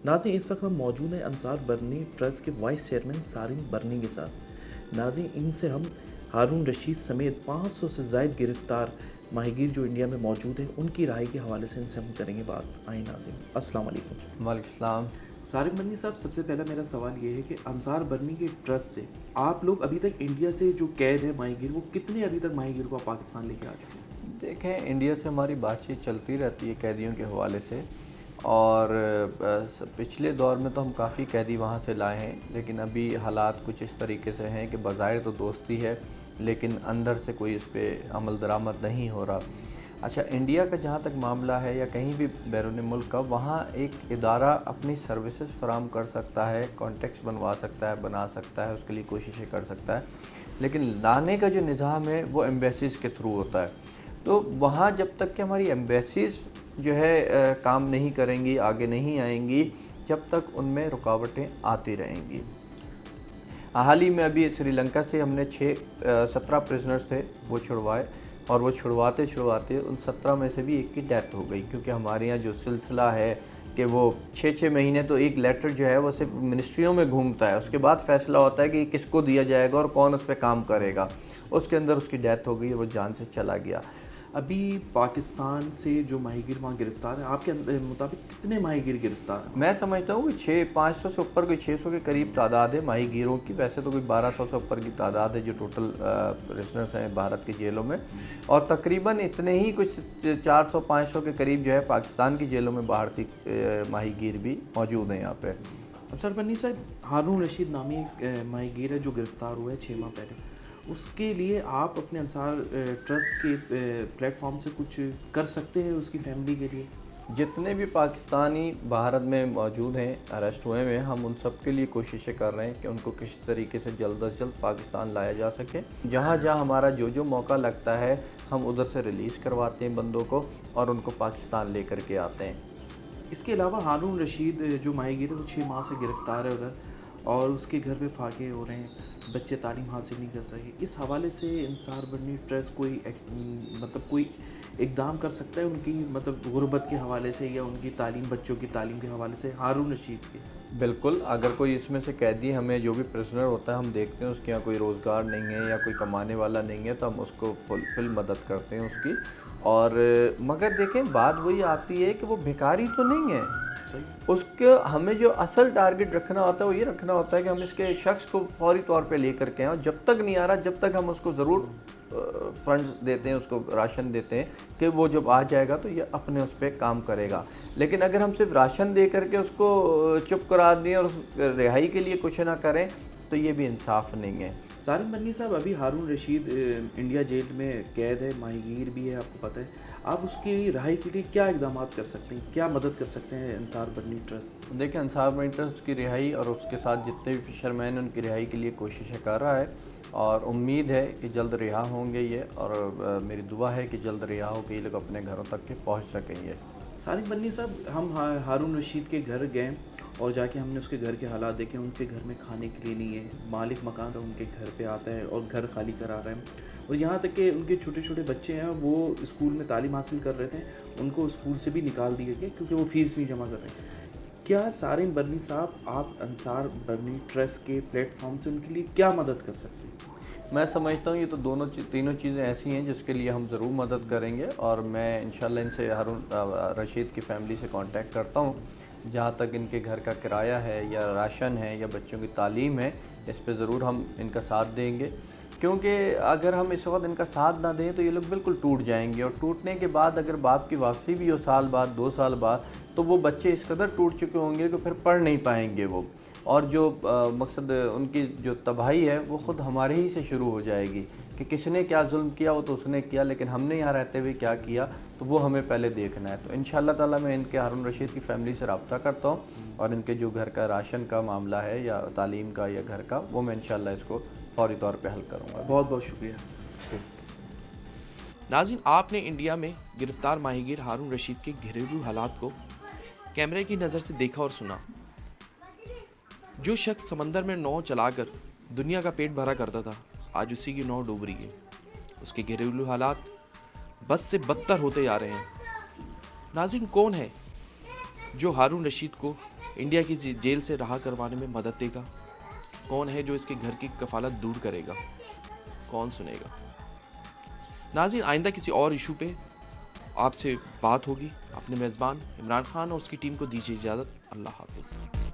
नाज़रीन, इस वक्त हम मौजूद हैं अंसार बरनी ट्रस्ट के वाइस चेयरमैन सारिम बरनी के साथ। नाज़रीन, इनसे हम हारून रशीद समेत 500 से ज़ायद गिरफ्तार माहीगीर जो इंडिया में मौजूद हैं उनकी राय के हवाले से इनसे हम करेंगे बात। आए नाज़रीन, अस्सलाम वालेकुम। वालेकुम सलाम। सारिम बरनी साहब, सबसे पहला मेरा सवाल ये है कि अंसार बरनी के ट्रस्ट से आप लोग अभी तक इंडिया से जो कैद है माहीगीर, वो कितने अभी तक माहीगीर को आप पाकिस्तान लेके आ चुके हैं? देखें, इंडिया से हमारी बातचीत चलती रहती है कैदियों के हवाले से, और पिछले दौर में तो हम काफ़ी कैदी वहाँ से लाए हैं, लेकिन अभी हालात कुछ इस तरीके से हैं कि बज़ाहिर तो दोस्ती है लेकिन अंदर से कोई इस पर अमल दरामद नहीं हो रहा। अच्छा, इंडिया का जहाँ तक मामला है या कहीं भी बैरून मुल्क का, वहाँ एक इदारा अपनी सर्विसेज फराम कर सकता है, कॉन्टेक्ट्स बनवा सकता है, बना सकता है, उसके लिए कोशिशें कर सकता है, लेकिन लाने का जो निज़ाम है वो एम्बेसीज़ के थ्रू होता है। तो वहाँ जब तक कि हमारी एम्बेसीज़ जो है काम नहीं करेंगी, आगे नहीं आएंगी, जब तक उनमें रुकावटें आती रहेंगी। हाल ही में अभी श्रीलंका से हमने 17 प्रिजनर्स थे वो छुड़वाए, और वो छुड़वाते छुड़वाते उन 17 में से भी एक की डेथ हो गई, क्योंकि हमारे यहाँ जो सिलसिला है कि वो 6-6 महीने तो एक लेटर जो है वो सिर्फ मिनिस्ट्रियों में घूमता है, उसके बाद फैसला होता है कि किसको दिया जाएगा और कौन उस पर काम करेगा। उसके अंदर उसकी डेथ हो गई, वो जान से चला गया। अभी पाकिस्तान से जो माहीगीर वहाँ गिरफ्तार है, आपके मुताबिक कितने माहीगीर गिरफ्तार हैं? मैं समझता हूँ कि 500 से ऊपर, कोई 600 के करीब तादाद है माहीगीरों की। वैसे तो कोई 1200 से ऊपर की तादाद है जो टोटल प्रिजनर्स हैं भारत की जेलों में, और तकरीबन इतने ही कुछ 400-500 के करीब जो है पाकिस्तान की जेलों में भारतीय माहीगीर भी मौजूद हैं यहाँ पे। अंसार बरनी साहब, हारून रशीद नामी एक माहीगीर है जो गिरफ्तार हुआ है 6 माह पहले। उसके लिए आप अपने अंसार ट्रस्ट के प्लेटफॉर्म से कुछ कर सकते हैं उसकी फैमिली के लिए? जितने भी पाकिस्तानी भारत में मौजूद हैं, अरेस्ट हुए हैं, हम उन सब के लिए कोशिशें कर रहे हैं कि उनको किस तरीके से जल्द अज जल्द पाकिस्तान लाया जा सके। जहाँ जहाँ हमारा जो मौका लगता है हम उधर से रिलीज़ करवाते हैं बंदों को और उनको पाकिस्तान लेकर के आते हैं। इसके अलावा हारून रशीद जो माहीगीर है वो 6 माह से गिरफ़्तार है उधर, और उसके घर पे फाके हो रहे हैं, बच्चे तालीम हासिल नहीं कर सके। इस हवाले से अंसार बरनी ट्रस्ट कोई इकदाम कर सकता है उनकी गुर्बत के हवाले से, या उनकी तालीम, बच्चों की तालीम के हवाले से हारून रशीद के? बिल्कुल, अगर कोई इसमें से कैदी, हमें जो भी प्रिजनर होता है हम देखते हैं उसके यहाँ कोई रोज़गार नहीं है या कोई कमाने वाला नहीं है, तो हम उसको फुल मदद करते हैं उसकी। और मगर देखें, बात वही आती है कि वो भिखारी तो नहीं है। उसके हमें जो असल टारगेट रखना होता है वो ये रखना होता है कि हम इसके शख्स को फौरी तौर पे लेकर के आएँ, और जब तक नहीं आ रहा जब तक हम उसको ज़रूर फंड्स देते हैं, उसको राशन देते हैं कि वो जब आ जाएगा तो ये अपने उस पर काम करेगा। लेकिन अगर हम सिर्फ राशन दे करके उसको चुप करा दें और उस रिहाई के लिए कुछ ना करें तो ये भी इंसाफ नहीं है। सारिम बरनी साहब, अभी हारून रशीद इंडिया जेल में कैद है, माहीगीर भी है, आपको पता है। आप उसकी रिहाई के लिए क्या इकदाम कर सकते हैं, क्या मदद कर सकते हैं अंसार बरनी ट्रस्ट? देखिए, अंसार बरनी ट्रस्ट की रिहाई और उसके साथ जितने भी फिशरमैन उनकी रिहाई के लिए कोशिशें कर रहा है, और उम्मीद है कि जल्द रिहा होंगे ये, और मेरी दुआ है कि जल्द रिहा हो के ये लोग अपने घरों तक के पहुँच सकेंगे। सारिम बरनी साहब, हम हारून रशीद के घर गए और जाके हमने उसके घर के हालात देखे। उनके घर में खाने के लिए नहीं है, मालिक मकान का उनके घर पे आता है और घर खाली करा रहा है, और यहाँ तक कि उनके छोटे छोटे बच्चे हैं, वो स्कूल में तालीम हासिल कर रहे थे, उनको स्कूल से भी निकाल दिए गए क्योंकि वो फ़ीस नहीं जमा कर रहे। क्या सारिम बरनी साहब, आप अंसार बरनी ट्रस्ट के प्लेटफॉर्म से उनके लिए क्या मदद कर सकते हैं? मैं समझता हूँ ये तो तीनों चीज़ें ऐसी हैं जिसके लिए हम ज़रूर मदद करेंगे, और मैं इंशाल्लाह इनसे हारून रशीद की फ़ैमिली से कांटेक्ट करता हूँ। जहाँ तक इनके घर का किराया है या राशन है या बच्चों की तालीम है, इस पे ज़रूर हम इनका साथ देंगे, क्योंकि अगर हम इस वक्त इनका साथ ना दें तो ये लोग बिल्कुल टूट जाएंगे, और टूटने के बाद अगर बाप की वापसी भी हो साल बाद 2 साल बाद, तो वो बच्चे इस कदर टूट चुके होंगे कि फिर पढ़ नहीं पाएंगे वो, और जो मकसद उनकी जो तबाही है वो ख़ुद हमारे ही से शुरू हो जाएगी कि किसने क्या जुल्म किया, वो तो उसने किया, लेकिन हमने यहाँ रहते हुए क्या किया, तो वो हमें पहले देखना है। तो इंशाअल्लाह ताला मैं इनके हारून रशीद की फ़ैमिली से रब्ता करता हूँ, और इनके जो घर का राशन का मामला है या तालीम का या घर का, वो मैं इंशाअल्लाह इसको फ़ौरी तौर पे हल करूँगा। बहुत बहुत शुक्रिया। नाज़रीन, आपने इंडिया में गिरफ्तार माहीगीर हारून रशीद के घरेलू हालात को कैमरे की नज़र से देखा और सुना। जो शख्स समंदर में नाव चलाकर दुनिया का पेट भरा करता था, आज उसी की नाव डूब रही है। उसके घरेलू हालात बद से बदतर होते जा रहे हैं। नाज़रीन, कौन है जो हारून रशीद को इंडिया की जेल से रहा करवाने में मदद देगा? कौन है जो इसके घर की कफालत दूर करेगा? कौन सुनेगा? नाज़रीन, आइंदा किसी और इशू पे आपसे बात होगी। अपने मेज़बान इमरान खान और उसकी टीम को दीजिए इजाज़त। अल्लाह हाफ़िज़।